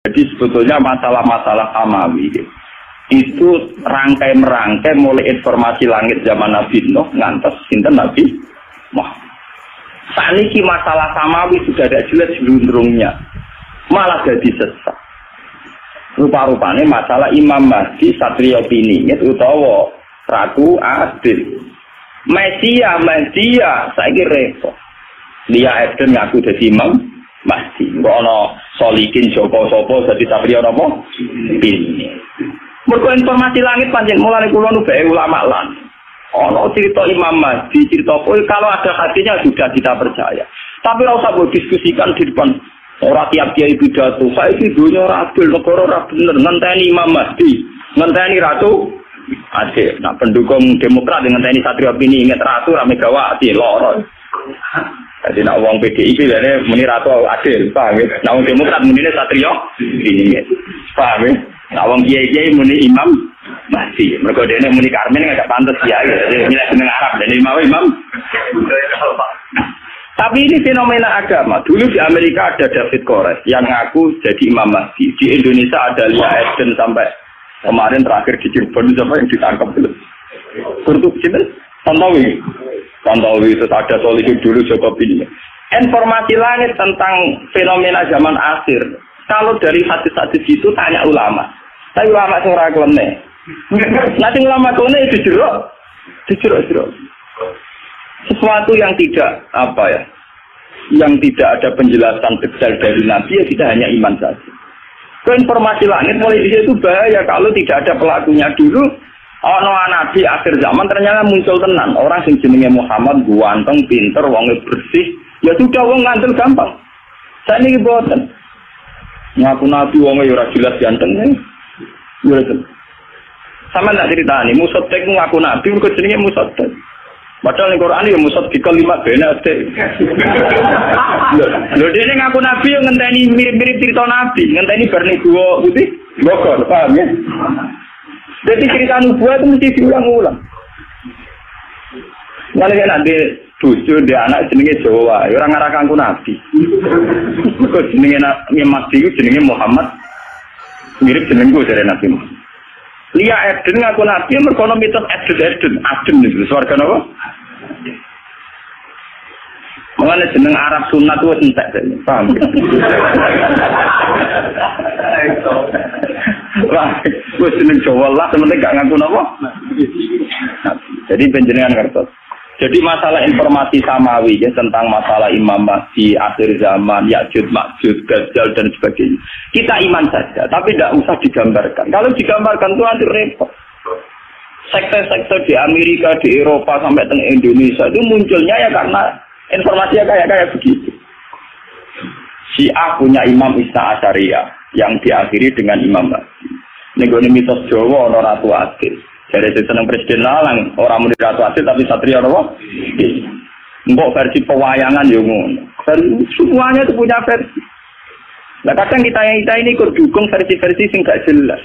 Jadi sebetulnya masalah-masalah samawi itu rangkai-merangkai mulai informasi langit zaman Nabi Nuh ngantos sinten Nabi Muhammad. Saniki masalah samawi sudah ada jelas jelundrungnya, malah jadi sesat. Rupa-rupanya masalah Imam Mahdi Satrio Piningit utawa Ratu Adil. Mesia saya kira repot. Dia Eden ngaku jadi Imam Mahdi. Ono Solikin Joko Sopo jadi Satrio Nopo Piningit. Mergo informasi langit panjang mulai kula nu bae ulama lan. Ono cerita Imam Mahdi, cerita kalau ada hatinya sudah kita percaya. Tapi ora usah diskusikan di depan orang tiap kiai pidato. Saya iki dunya ora adil, negara ora bener, ngenteni Imam Mahdi, ngenteni Ratu Adil. Nah, pendukung Demokrat dengan ngenteni Satrio Piningit Ratu ra Megawati loro. Jadi nak wong PDIP lene muni Ratu Adil, paham ya? Nak wong Demokrat munine Satrio Piningit. Paham ya? Nak wong kiai-kiai muni Imam Mahdi. Mergo dene muni Karmen enggak pantes ya. Jadi milih jeneng Arab dan Imam. Tapi ini fenomena agama. Dulu di Amerika ada David Koresh yang ngaku jadi Imam Mahdi. Di Indonesia ada Lia Eden sampai kemarin terakhir di Cirebon siapa yang ditangkap dulu. Untuk cinta Tantawi itu ada Solihin dulu Joko Piningit. Informasi langit tentang fenomena zaman akhir. Kalau dari hadis-hadis itu tanya ulama. Tapi ulama seorang kelemnya. Nanti ulama kelemnya itu jeruk. Sesuatu yang tidak yang tidak ada penjelasan detail dari Nabi ya kita hanya iman saja. Informasi langit mulai di situ bahaya kalau tidak ada pelakunya dulu. Nabi akhir zaman ternyata muncul tenan orang yang jenenge Muhammad ganteng, pinter, wonge bersih. Ya sudah wong ngandel gampang. Saya ini boten. Ngaku Nabi wonge ora jelas ganteng ya. Sama nak ceritani Musaddiq ngaku Nabi mergo jenenge Musaddiq. Padahal di Quran ya Musaddiq kalimat benar teh. Lho dene ngaku Nabi yang ngenteni mirip-mirip cerita Nabi, ngenteni bar ning gua putih Bogor, paham ya? Jadi cerita nubuah itu mesti diulang-ulang. Nanti nanti bojo dia anak jenenge Jawa, orang ngarah kangku Nabi. Mergo jenenge Mahdi iku jenenge Muhammad. Mirip jenengku dari Nabi Muhammad. Lia Eden ngaku Nabi mergo mitos Eden itu swarga napa? Mengenai jeneng Arab sunat itu entek, paham? Wah, gue jeneng Jawa lah, sementing gak ngaku napa? Jadi penjenengan kertas. Jadi masalah informasi samawi ya, tentang masalah Imam Mahdi, akhir zaman, Ya'juj, Ma'juj, Dajjal dan sebagainya. Kita iman saja, tapi tidak usah digambarkan. Kalau digambarkan itu nanti repot. Sekte-sekte di Amerika, di Eropa, sampai ke Indonesia itu munculnya ya karena informasinya kayak begitu. Syiah punya Imam Isna Asyariyah yang diakhiri dengan Imam Mahdi. Ini mitos Jawa, orang Ratu Adil. Jadi senang presiden lalang, orang muni Ratu Adil tapi Satria apa? Mbok versi pewayangan ya ngono. Semuanya itu punya versi. Nah kadang kita ini ikut dukung versi-versi sing gak jelas.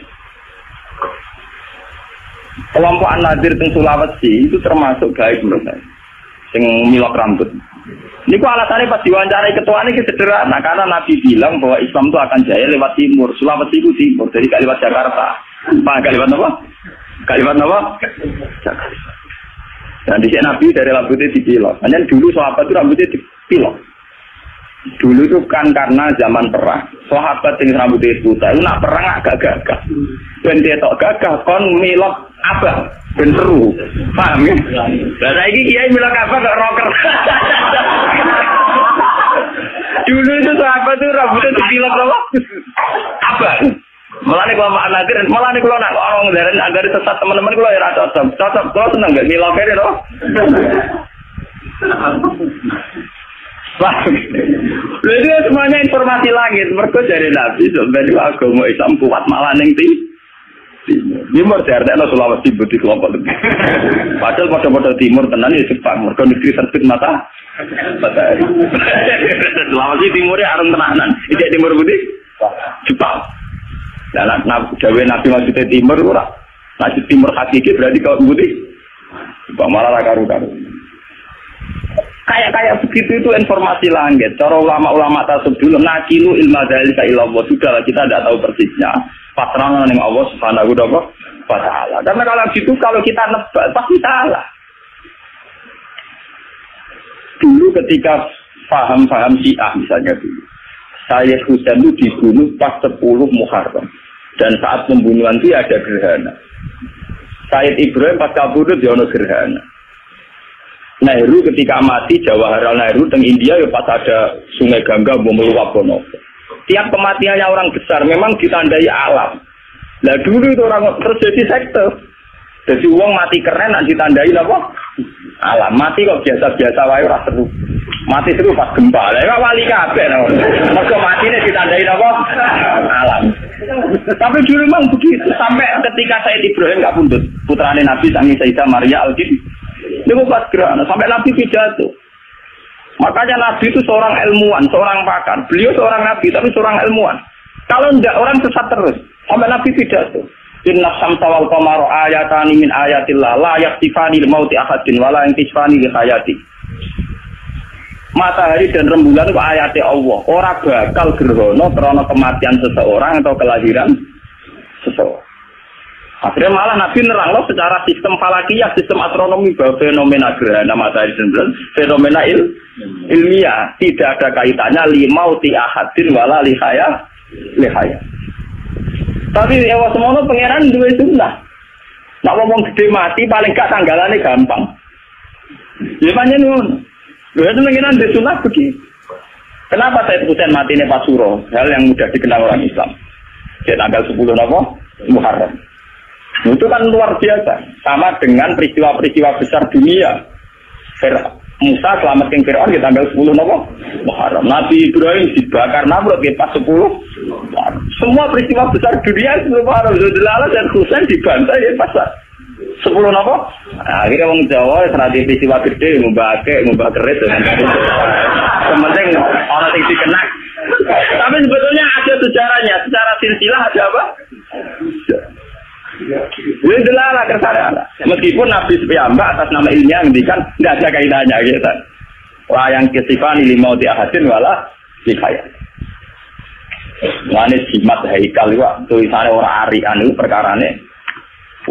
Kelompok An-Nadir teng Sulawesi itu termasuk gaib menurut saya. Sing milok rambut. Ini kok alasannya pas diwawancarai ketua ini sederhana karena Nabi bilang bahwa Islam itu akan jaya lewat timur. Sulawesi itu timur, jadi gak lewat Jakarta. Pak gak lewat apa? Kalimat apa? Jakarta. Dan di sini Nabi dari rambutnya dipilok. Hanya dulu sahabat itu rambutnya dipilok. Dulu itu kan karena zaman perang. Sahabat yang rambutnya putih itu nak perang agak gagah. Dan dia tak gagah kon milok apa? Ben seru. Paham ya? Dan lagi kiai milok apa gak rocker. Dulu itu sahabat itu rambutnya dipilok apa? Malah nih kalau An-Nadir, malah nih kalau nak orang dari agar sesat teman-teman kalau ya cocok, kalau senang nggak milok ini loh. Wah, itu semuanya informasi langit. Mereka dari Nabi sebenarnya agama Islam kuat malah neng timur dari Sulawesi Budi kelompok lebih. Padahal pada timur tenan ya Jepang. Mereka negeri terbit matahari. Sulawesi timurnya arung tenanan. Tidak timur Budi Jepang. Nah, Jawa Nabi maksudnya timur itu lah. Nah, timur hakiki berarti kalau Budi Jepang malah karu-karu. Kayak begitu itu informasi langit. Cara ulama-ulama tasawuf dulu nakilu ilma dzalika ila Allah. Sudahlah kita tidak tahu persisnya. Pasrahkan dengan Allah Subhanahu wa taala. Karena kalau gitu kalau kita nebak pasti salah. Dulu ketika paham-paham Syiah misalnya dulu. Sayyid Husain itu dibunuh pas 10 Muharram. Dan saat pembunuhan itu ada gerhana. Sayyid Ibrahim pas kabur itu ada gerhana. Nehru ketika mati, Jawaharlal Nehru teng India ya pas ada Sungai Gangga meluap bono. Tiap kematiannya orang besar memang ditandai alam. Nah dulu itu orang terjadi sekte. Jadi uang mati keren nanti ditandai apa? Alam. Mati kok biasa-biasa wae ora seru. Mati seru pas gempa. Lah kok wali kabeh no. Mergo matine ditandai apa? Alam. Tapi dulu memang begitu sampai ketika Sayyid Ibrahim enggak pundut, putrane Nabi Sangi Sayyidah Maria Al-Qibtiyah. Dia pas gerhana sampai Nabi pidato. Makanya Nabi itu seorang ilmuwan, seorang pakar. Beliau seorang Nabi tapi seorang ilmuwan. Kalau enggak orang sesat terus. Sampai Nabi pidato. Inna samsa wal qamara ayatani min ayatillah la yaktifani lil mauti ahadin wala yaktifani li hayati. Matahari dan rembulan itu ayatnya Allah. Ora bakal gerhana karena kematian seseorang atau kelahiran seseorang. Akhirnya malah Nabi nerang loh secara sistem falakiyah, sistem astronomi bahwa fenomena gerhana matahari dan bulan fenomena ilmiah tidak ada kaitannya limauti ahadin wala lihaya. Tapi ya semono pangeran duwe sunnah. Nak ngomong gede mati paling gak tanggalannya gampang. Ya pancen ngono. Lha itu pangeran duwe sunnah begitu. Kenapa Sayyid Husain mati ini pas Suro? Hal yang mudah dikenal orang Islam. Di tanggal 10 apa? Muharram. Itu kan luar biasa. Sama dengan peristiwa-peristiwa besar dunia. Musa selamatkan Fir'aun di tanggal 10 Muharram. Nabi Ibrahim dibakar Namrud di pas 10 Muharram. Semua peristiwa besar dunia 10 Muharram. Zulala dan Husain dibantai ya pas 10 Nah, akhirnya orang Jawa serati peristiwa gede, ngubah kerit. Sementing orang yang dikenak. Tapi sebetulnya ada sejarahnya. Secara silsilah ada apa? Ini adalah kesadaran. Meskipun Nabi Piyambak atas nama ilmiah ngendikan tidak ada kaitannya gitu. Wah yang kesifani limau di ahadin wala dikaya. Ngane jimat haikal wa tulisannya orang arian itu perkarane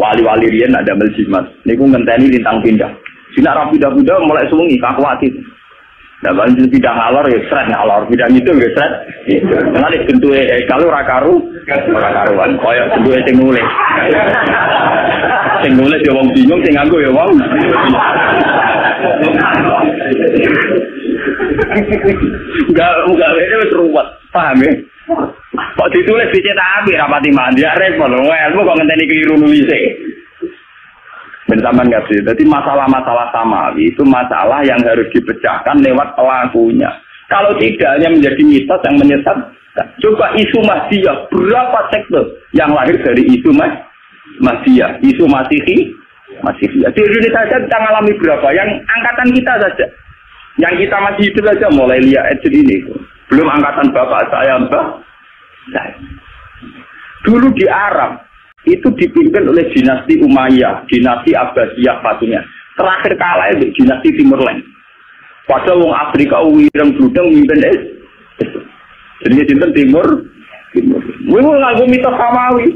wali-wali riyen ada mel jimat. Niku ngenteni lintang pindah. Sinak ra pindah-pindah mulai sungi kakuati. Nah, kalau tidak ngalor ya seret ngalor, tidak gitu ya seret. Ngene bentuke haikal ora karuan. Kaya bentuke sing nulis. Sing nulis ya wong bingung, sing nganggo ya wong. Enggak ini wis ruwet, paham ya? Kok ditulis dicetak api rapati mandi repot lho, ilmu kok ngenteni keliru nulise. Bersamaan nggak sih? Jadi masalah-masalah samawi itu masalah yang harus dipecahkan lewat pelakunya. Kalau tidak hanya menjadi mitos yang menyesatkan. Coba isu Mahdiyah, berapa sektor yang lahir dari isu Mahdiyah, isu Masihiyah. Di Indonesia saja kita mengalami berapa? Yang angkatan kita saja. Yang kita masih hidup saja mulai lihat ini. Belum angkatan bapak saya, mbak saya. Dulu di Arab itu dipimpin oleh dinasti Umayyah, dinasti Abbasiyah Fatimiyah. Terakhir kalah itu dinasti Timur Leng. Padahal wong Afrika wireng bludeng mimpin jadi dinten Timur. Wong nganggo mitos samawi.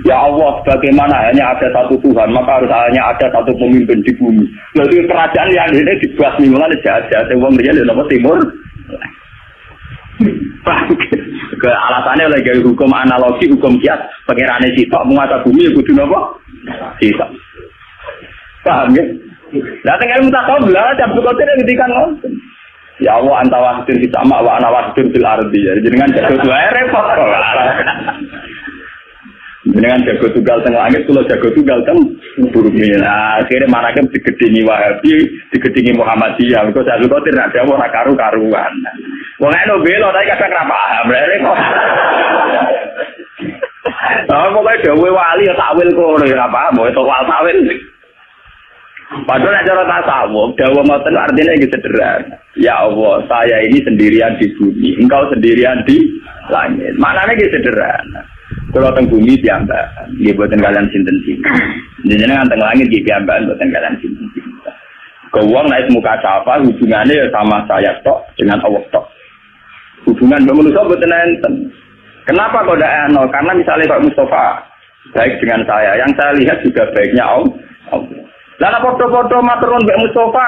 Ya Allah, bagaimana hanya ada satu Tuhan, maka harus hanya ada satu pemimpin di bumi. Jadi kerajaan yang ini dibuat mingguan jahat-jahat wong riyen napa Timur. Ke alasannya lagi hukum analogi, hukum kias, pengerane sitok menguasai bumi ya kudu napa? Sitok. Paham ya? Lah tengene mutakaww lah Abdul Qadir ngendikan ngoten. Ya Allah anta wahidun fis sama wa ana wahidun fil ardi. Jadi dengan jago wae repot kok. Dengan jago tunggal teng langit kula jago tunggal teng bumi. Nah, akhirnya manakem digedingi Wahabi, digedingi Muhammadiyah. Kok Abdul Qadir nek dhewe ora karu-karuan. Wong eno belo tapi kadang ra paham. Repot. Pokoke dhewe wali ya takwil kono ya ora paham, kok wal takwil. Padahal cara tasawuf, dawuh ngoten artinya iki sederhana. Ya Allah, saya ini sendirian di bumi, engkau sendirian di langit. Maknanya iki sederhana. Kalau teng bumi piyambak, nggih boten kalian sinten-sinten. Jenengan teng langit nggih piyambak boten kalian sinten-sinten. Gawang naik muka siapa hubungannya sama saya tok dengan Allah tok. Hubungan manusia betul enten. Kenapa kok tidak nol? Karena misalnya Pak Mustafa baik dengan saya, yang saya lihat juga baiknya Allah. Lalu foto-foto maturun Pak Mustafa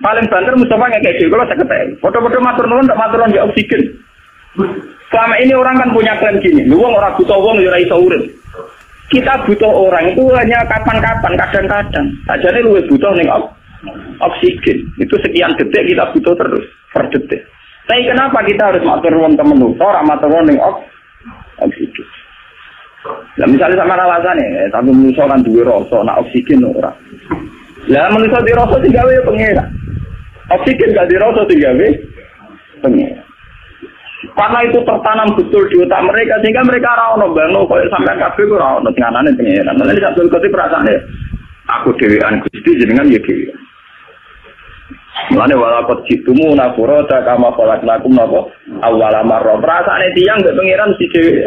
paling banter Mustafa nggak kayak gitu kalau saya ketahui. Foto-foto maturun tak maturun di oksigen. Selama ini orang kan punya klaim gini, lu orang butuh uang ya iso urip. Kita butuh orang itu hanya kapan-kapan, kadang-kadang. Sajane lu butuh ning oksigen. Itu sekian detik kita butuh terus per detik. Tapi kenapa kita harus matur nuwun ke manusa, ora matur nuwun ning oksigen? Lah misalnya sama alasannya, tapi manusa kan duwe rasa, nak oksigen ora. Lah manusa di rasa digawe pengira. Oksigen gak di rasa digawe pengira. Karena itu tertanam betul di otak mereka sehingga mereka ora ono bangno koyo sampean kabeh ora ono sing anane pengiran. Lan nek sak kote perasaane aku dhewean Gusti jenengan ya dhewe. Mulane walakot situmu nafura ta kama falaknakum napa awwala marra. Perasaane tiyang mbek pengiran si dhewe.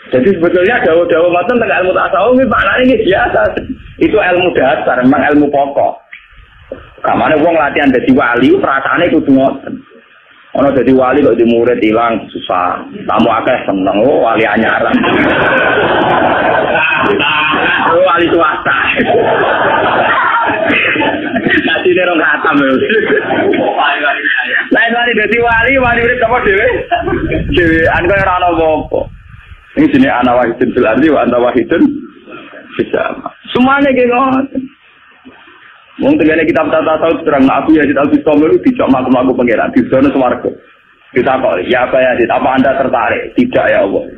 Jadi sebetulnya dawa-dawa macam tentang ilmu tasawuf ini maknanya ini biasa. Itu ilmu dasar, memang ilmu pokok. Kamane wong latihan dadi wali perasaane kudu ngoten. Ono jadi wali kok di murid hilang susah. Tamu akeh seneng wali anyaran. Wali swasta. Nanti dia orang khatam ya. Lain wali jadi wali murid apa dewe? Dewe anu ora ono apa. Ini jenis ana wahidun fil ardi wa anta wahidun fis sama. Semuanya ki ngoten. Wong tegane kitab tata tasawuf terang aku ya kita bisa melu dijak makum-makum pangeran di zona swarga. Kita kok ya apa ya apa Anda tertarik? Tidak ya Allah.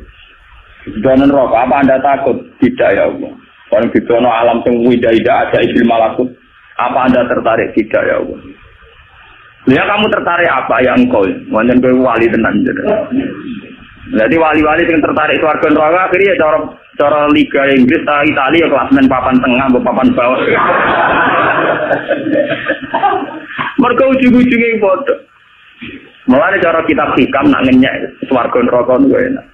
Zona neraka apa Anda takut? Tidak ya Allah. Orang di zona alam sing wida-wida ada ilmu malakut. Apa Anda tertarik? Tidak ya Allah. Ya kamu tertarik apa yang engkau? Wancen kowe wali tenan jeneng. Jadi wali-wali yang tertarik swarga neraka akhirnya cara Liga Inggris ta Italia klasmen papan tengah atau papan bawah. Mereka ujung-ujungnya bodoh. Mulai cara kitab hikam nak ngenyek swarga neraka niku enak.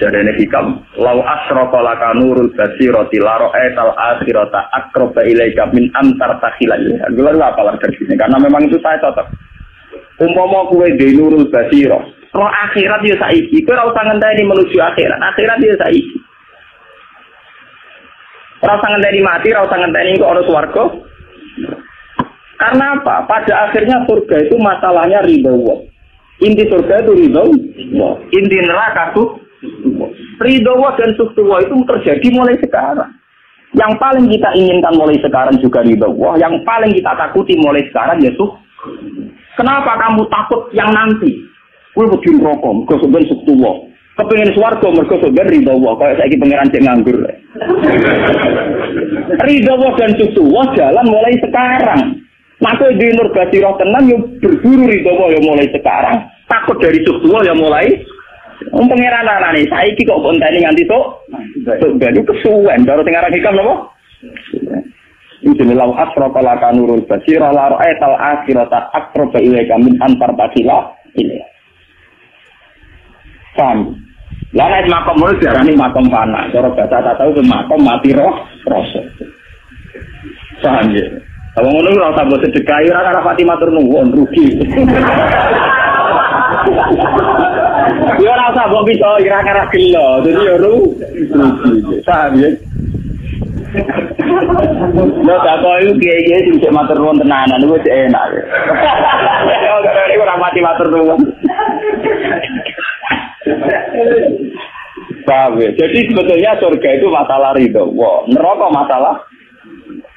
Jadene hikam law asraqa laka nurul basirati la ra'aital akhirata aqraba ilaika min antar takhilal. Gula apa lah terjine karena memang itu saya cocok. Umpama kowe de nurul basira, roh akhirat yo saiki, kowe ora usah ngenteni menuju akhirat. Akhirat yo saiki. Ora usah ngenteni mati, ora usah ngenteni kok ana swarga. Karena apa? Pada akhirnya surga itu masalahnya ridho Allah. Inti surga itu ridho Allah. Inti neraka itu ridho Allah dan sukhtu Allah itu terjadi mulai sekarang. Yang paling kita inginkan mulai sekarang juga ridho Allah. Yang paling kita takuti mulai sekarang ya sukhtu. Kenapa kamu takut yang nanti? Kowe wedi neraka, mergo sampeyan sukhtu Allah. Kepengin swarga mergo sampeyan ridho Allah. Kayak saiki pangeran cek nganggur. Ridho Allah dan sukhtu Allah jalan mulai sekarang. Maka di nur basirah tenan yo berburu ridho Allah yo mulai sekarang. Takut dari sukhtu Allah yo mulai. Pangeran anane saiki kok konteni nganti tok. Ben kesuwen karo sing aran hikam napa? Injil lau asraqa laka nurul basira la ra'aital akhirata aqraba ilaika min antar tasila ini. Paham? Lah nek makom mulai diarani makom panah. Cara bahasa tak tahu ke makom mati roh rasa. Paham ya? Kalau ngono ora usah mbok sedekah ora rapati matur nuwun rugi. Ya ora usah mbok bisa kira-kira gelo. Dadi ya rugi. Paham ya? Lho tak kok iki kiye-kiye sing cek matur nuwun tenanan wis enak. Ya ora mati matur nuwun. Jadi sebetulnya surga itu masalah ridho. Wah, neraka masalah.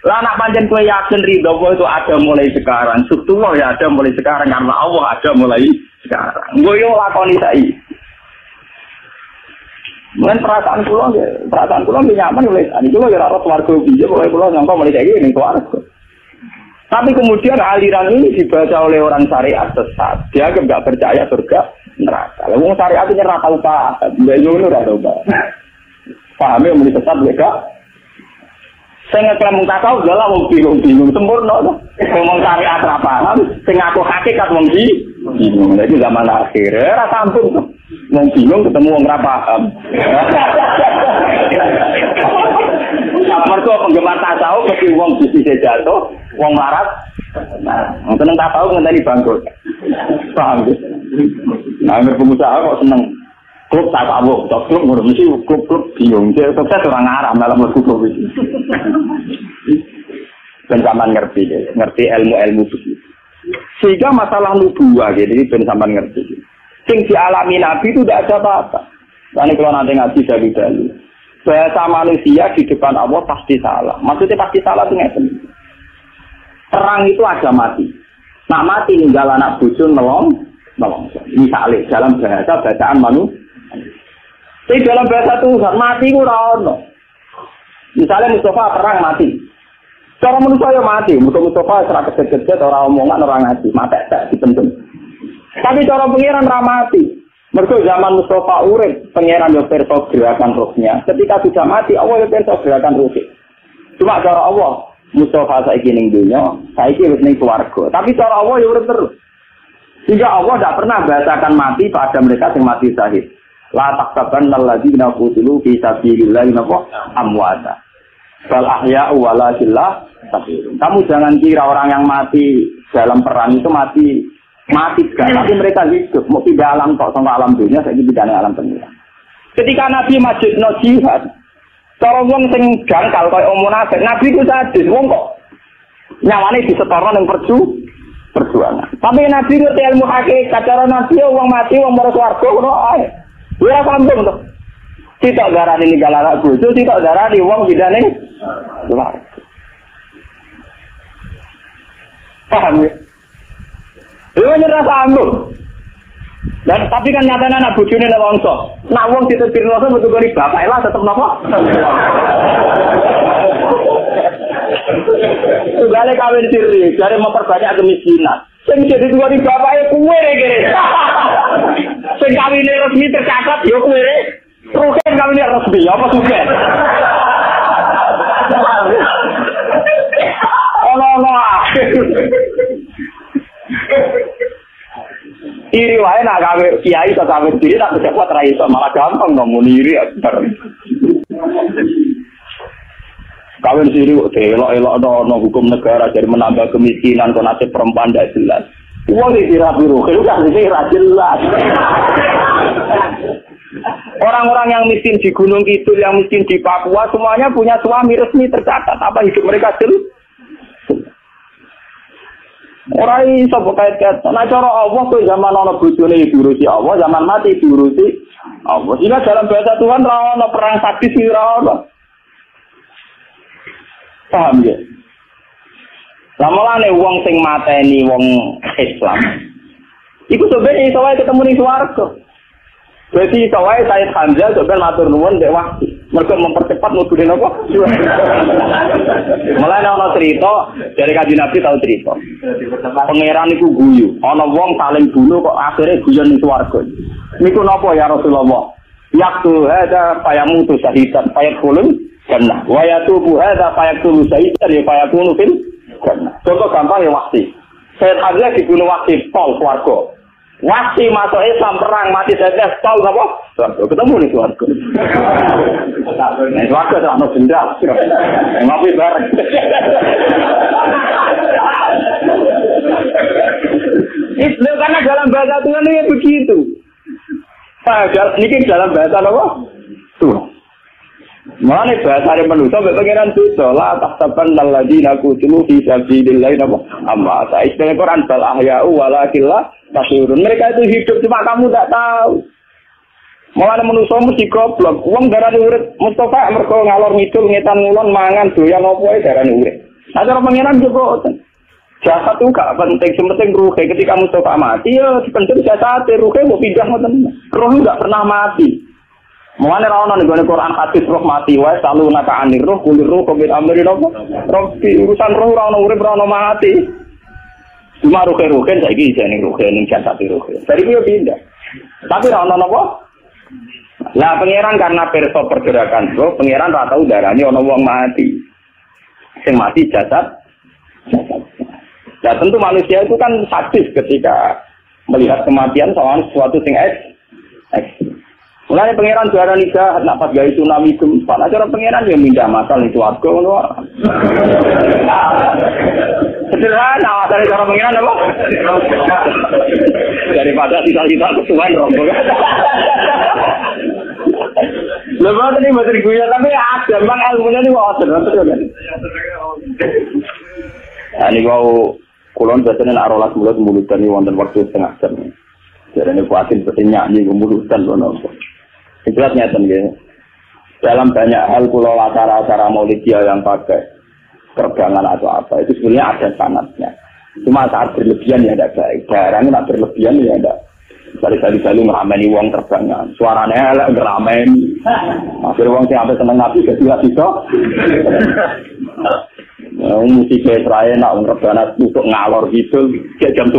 Lah nak pancen kowe yakin ridho itu ada mulai sekarang. Sukhullah ya ada mulai sekarang karena Allah ada mulai sekarang. Nggo yo lakoni saiki. Mungkin perasaan pulau nyaman oleh ini pulau ya rata warga bija boleh pulau nyangka mulai kayak gini keluarga. Tapi kemudian aliran ini dibaca oleh orang syariat sesat. Dia nggak percaya surga neraka. Lalu syariat itu nyerah tahu pak, beliau itu udah tahu pak. Pahami yang mulai sesat mereka. Saya ngeklaim tahu jalan mau bingung sempurna. Ngomong syariat apa? Saya ngaku hakikat mau bingung. Jadi zaman akhir rasa ampun tuh. Mau bingung ketemu orang paham. Mergo penggemar tasawuf mesti wong bisnis jatuh, wong larat. Nah, seneng tasawuf ngenteni bangkrut. Paham ya? Nah, pengusaha kok seneng klub tasawuf, klub ngono mesti klub bingung. Dia sukses orang Arab malah mlebu klub iki. Ben sampean ngerti ilmu-ilmu begitu. Sehingga masalah nubuwah gitu, ben sampean ngerti. Sing dialami Nabi itu tidak ada apa-apa. Karena kalau nanti ngaji dahulu, bahasa manusia di depan Allah pasti salah. Maksudnya pasti salah itu ngerti. Perang itu ada mati. Nak mati tinggal anak bojo nolong. Misalnya dalam bahasa bacaan manusia. Tapi dalam bahasa Tuhan mati itu ora ono. Misalnya Mustafa perang mati. Cara manusia ya mati, Mustafa serak kecet-kecet, orang omongan, orang ngaji, mati tak dipendem. Tapi cara pengiran ramati, mereka zaman Mustafa urip, pengiran yo perso gerakan rohnya. Ketika sudah mati, Allah yo perso gerakan rohnya. Cuma cara Allah, Mustafa saiki ning dunya, saiki wis ning swarga. Tapi cara Allah yo urip terus. Sehingga Allah tidak pernah bahasakan mati pada mereka yang mati syahid. La taqtabanna alladziina qutilu fi sabilillahi amwata. Bal ahya'u walakinlah tafsirun. Kamu jangan kira orang yang mati dalam perang itu mati juga, tapi mereka hidup. Mau tidak alam kok sama alam dunia, saya tidak alam pengira. Ketika Nabi majidno jihad, cara wong sing jangkal kaya omong nafik, Nabi ku sadis, wong kok nyawane disetorno ning perjuangan. Tapi Nabi ku ilmu hakikat, cara Nabi wong mati wong mara swarga ngono ae. Ora sambung to. Tidak darani ninggal anak bojo, tidak darani wong bidane luar. Paham ya? Itu nyerah sambung. Dan tapi kan nyatanya anak bojone nek wongso. Nak wong ditepirno betul kali bapak lah tetep napa? Segala kawin siri, cari memperbanyak kemiskinan. Sing jadi dua di bapake kuwe kene. Sing kawine resmi tercatat yo kuwe. Rugen kawine resmi apa suke? Ono. Iri wae nak gawe kiai to gawe diri tak bisa kuat ra iso malah gampang ngomong iri akbar. Kawin siri kok elok-elok no hukum negara jadi menambah kemiskinan kok nasib perempuan tidak jelas. Uang dikira biru, kan dikira jelas. Orang-orang yang miskin di Gunung Kidul, yang miskin di Papua, semuanya punya suami resmi tercatat. Apa hidup mereka jelas? Orang iso kait-kait. Nah cara Allah tuh zaman ana bojone diurusi Allah, zaman mati diurusi Allah. Sehingga dalam bahasa Tuhan ra ono perang sadis ora ono. Paham ya? Lamalane wong sing mateni wong Islam. Iku sebenarnya iso wae ketemu ning swarga. Berarti iso wae Sayyid Hamzah sampeyan matur nuwun dek waktu. Mergo mempercepat mudune napa? Mulane ana cerita dari Kanjeng Nabi tau cerita. Pangeran iku guyu, ana wong saling bunuh kok akhire guyon ning swarga. Niku napa ya Rasulullah? Yaktu hada fayamutu syahidan fayadkhulun jannah. Wa yatubu hadza fayaqtulu sayyidan ya fayakunu fil jannah. Contoh gampang ya Wahsi. Sayyid Hamzah dibunuh Wahsi pol swarga. Wahsi masuk Islam perang mati saja pol apa? Swarga. Ketemu nih swarga. Nek swarga ora ono benda. Ngopi bareng. Itu karena dalam bahasa Tuhan ini begitu. Ini dalam bahasa apa? Tuhan. Mana bahasa dari manusia berpengiran dosa lah tahtaban alladziina qutilu fi sabilillahi amma sa istilah Quran bal ahya'u walakinlah tashurun. Mereka itu hidup cuma kamu tidak tahu. Mulane manusia mesti goblok. Wong darane urip Mustafa mergo ngalor ngidul ngetan ngulon mangan doyan opo ae darane urip. Nah cara pengiran juga jasad itu gak penting, sementing ruh. Ketika Mustafa mati ya penting jasad ruh mau pindah ngoten. Ruh enggak pernah mati. Mulane ra ono ning Quran hadis roh mati wae selalu naka anir roh kulir roh kobit amri nopo. Urusan roh ora ono urip ora ono mati. Cuma ruh-ruhen saiki jane ruh ning jasad ruh. Dari ku yo pindah. Tapi ra ono napa? Lah pangeran karena perso pergerakan roh, pangeran ra tau darani ono wong mati. Sing mati jasad. Nah tentu manusia itu kan sadis ketika melihat kematian soal sesuatu sing ekstrim. Mulai pangeran juara nikah, nak pas gaya tsunami gempa, acara pangeran yang mindah masal itu warga ngono. Sederhana, dari cara pangeran apa? Daripada kita kesuwan rombongan. Lepas ini materi gue tapi ada bang ilmunya nih wah betul kan? Ini kau kulon biasanya narolas mulut dan ini wonten waktu setengah jam. Jadi ini kuatin seperti nyanyi mulutan loh nopo. Jelas nyata nih. Dalam banyak hal pulau acara-acara maulid dia yang pakai pergangan atau apa itu sebenarnya ada sanadnya. Cuma saat berlebihan ya ada baik. Barangnya tak berlebihan ya ada. Sali-sali ngerameni wong terbangan. Suaranya elek ngerameni. Akhir wong sing sampe seneng nabi gak musiknya Israel nak ngerbana untuk ngalor gitu jam 12.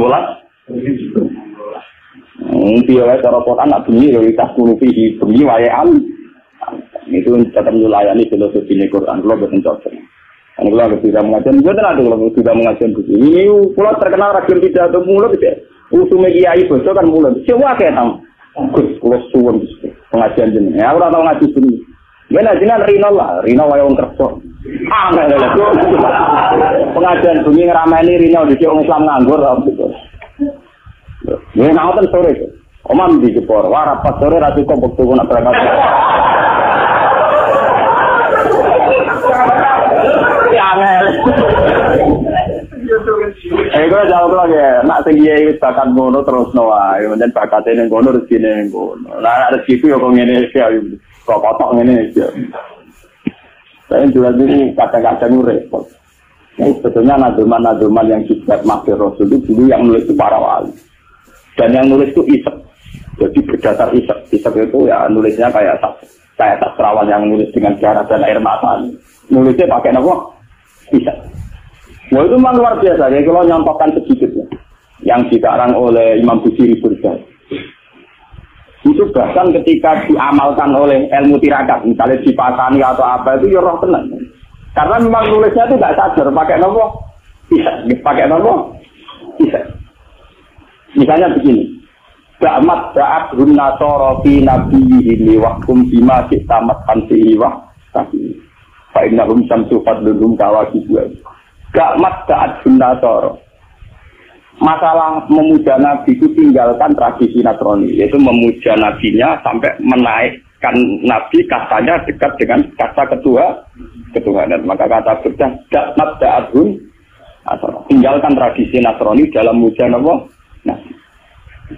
Piye cara Quran nak bunyi yo tas kurupi bunyi wayahan. Itu tetap melayani filosofi Quran kalau betul cocok. Ini kalau sudah mengajar, betul ada kalau sudah mengajar begini. Ini kalau terkenal ragam tidak ada mulut tidak. Usume kiai bocor kan mulut. Siapa kayak tahu? Gus, kalau suwon pengajian jenis. Ya orang tahu ngaji sini. Mana jenengan Rino lah, Rino wae wong kerja. Angel lho. Pengajian bunyi ngrameni Rino dhisik wong Islam nganggur gitu. Ya ngoten sore. Omam di Jepor, wah rapat sore ra cukup waktu nak berangkat. Ya angel. Ego jauh lagi, nak tinggi bakat ngono terus nawa, kemudian bakatnya yang ngono rezekinya yang ngono. Nah rezeki itu ya kok ngene sih, kok kotok ngene sih. Saya juga dulu kadang-kadang repot. Sebetulnya nazuman yang dibuat Maghfir Rasul itu dulu yang nulis itu para wali, dan yang nulis itu isek. Jadi berdasar isek itu ya nulisnya kayak sastrawan yang nulis dengan darah dan air mata. Nulisnya pakai apa? Isek. Wah itu memang luar biasa ya kalau nyontokkan sedikit ya. Yang dikarang oleh Imam Busiri Burda. Itu bahkan ketika diamalkan oleh ilmu tirakat, misalnya dipasani atau apa itu ya roh tenang. Karena memang nulisnya itu tidak sadar pakai nopo bisa, pakai nopo bisa. Misalnya begini, Ba'amat ba'at hunna sorofi nabiyihini wakum bima siktamat kansihi wah tapi fa'innahum samsu fadlulhum kawakibuah. Gakmat saat Nasoro. Masalah memuja Nabi itu tinggalkan tradisi Nasrani, yaitu memuja Nabinya sampai menaikkan Nabi kastanya dekat dengan kasta ketuhanan. Maka kata berdah gakmat saat Nasoro. Tinggalkan tradisi Nasrani dalam muja Nabi.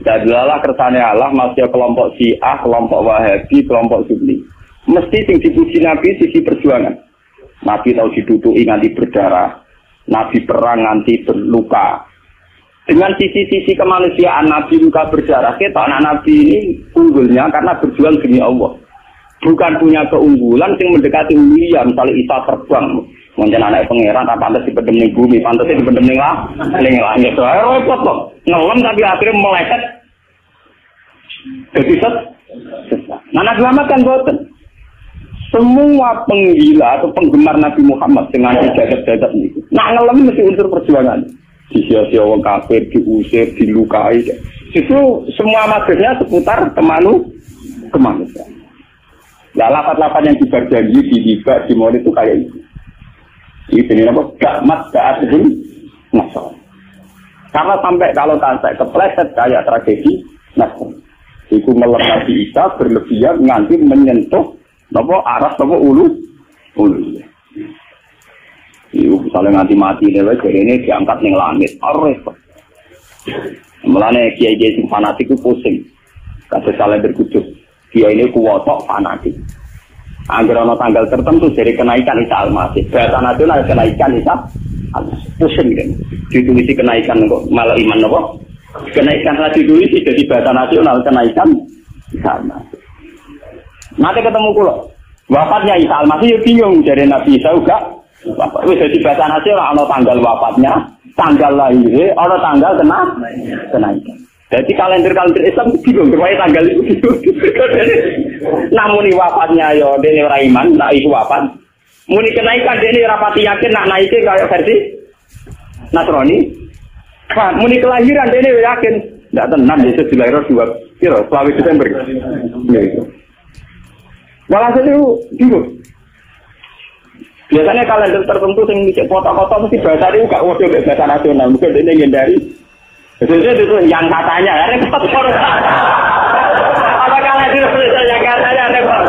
Jadilah kersane Allah masih kelompok Syiah, kelompok Wahabi, kelompok Sunni. Mesti sing dipuji Nabi sisi perjuangan. Nabi tahu diduduki nganti berdarah. Nabi perang nanti berluka. Dengan sisi-sisi kemanusiaan Nabi luka berdarah, kita anak Nabi ini unggulnya karena berjuang demi Allah. Bukan punya keunggulan yang mendekati Ulia, misalnya Isa terbang. Mungkin anak pangeran, pantas di pendem ning bumi, pantas di pendem ning langit. Repot kok. Ngelem tapi akhirnya meleset. Jadi Nabi Muhammad kan boten. Semua penggila atau penggemar Nabi Muhammad dengan jagat-jagat ini, nak ngelem mesti unsur perjuangan. Sia-sia orang kafir, diusir, dilukai. Itu semua maksudnya seputar kemanusiaan. Nah, lapat-lapat yang diberjanji di Hibah, di Maulid itu kayak itu. Ini apa? Gakmat ga'atun nasol. Karena sampai kalau sampai kepleset kayak tragedi nasol. Itu melemah di Isa berlebihan nanti menyentuh napa arah napa ulu. Iku misalnya nganti mati dhewe jarene diangkat ning langit. Repot. Mulane kiai-kiai sing fanatik ku pusing. Kados saleh berkudus. Kiai ini kuwotok fanatik. Angger ana tanggal tertentu dari kenaikan Isa Al-Masih. Bahasa nasional kenaikan Isa Al-Masih. Pusing kan. Ditulisi kenaikan kok malah iman napa? Kenaikan ditulisi jadi bahasa nasional kenaikan Isa Al-Masih. Nanti ketemu kula. Wafatnya Isa Al-Masih ya bingung dari Nabi Isa juga. Bapak wis dadi bahasa nasional ana tanggal wafatnya, tanggal lahir, ana tanggal kenaikan. Jadi kalender Islam bingung wae tanggal itu. Namun wafatnya yo dene ora iman, nek iku wafat. Muni kenaikan dene ora pati yakin nak naike kaya versi Nasrani. Muni kelahiran dene yakin. Ndak tenan Yesus dilahirkan 2 Desember. Ya itu. Walhasil itu bingung. Biasanya kalender tertentu yang bisa foto-foto mesti bahasa itu gak waduh kayak bahasa nasional. Mungkin ini hindari. Biasanya itu yang katanya, repot. Apa kalender itu yang katanya repot?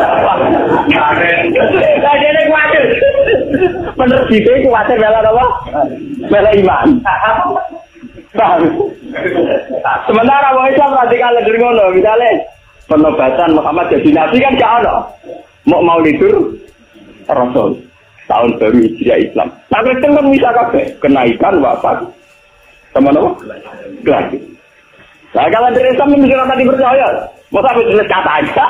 Nah, jadi khawatir. Penerbitnya khawatir bela apa? Bela iman. Paham? Sementara orang Islam radikal kalender ngono, misalnya penobatan Muhammad jadi nabi kan gak ada. Mau lidur Rasul. Tahun baru Hijriah Islam. Nah, Kristen kan bisa kabeh kenaikan wafat sama apa? Geladi. Nah, kalau dari Islam mesti rata dipercaya. Masa aku tulis kata aja.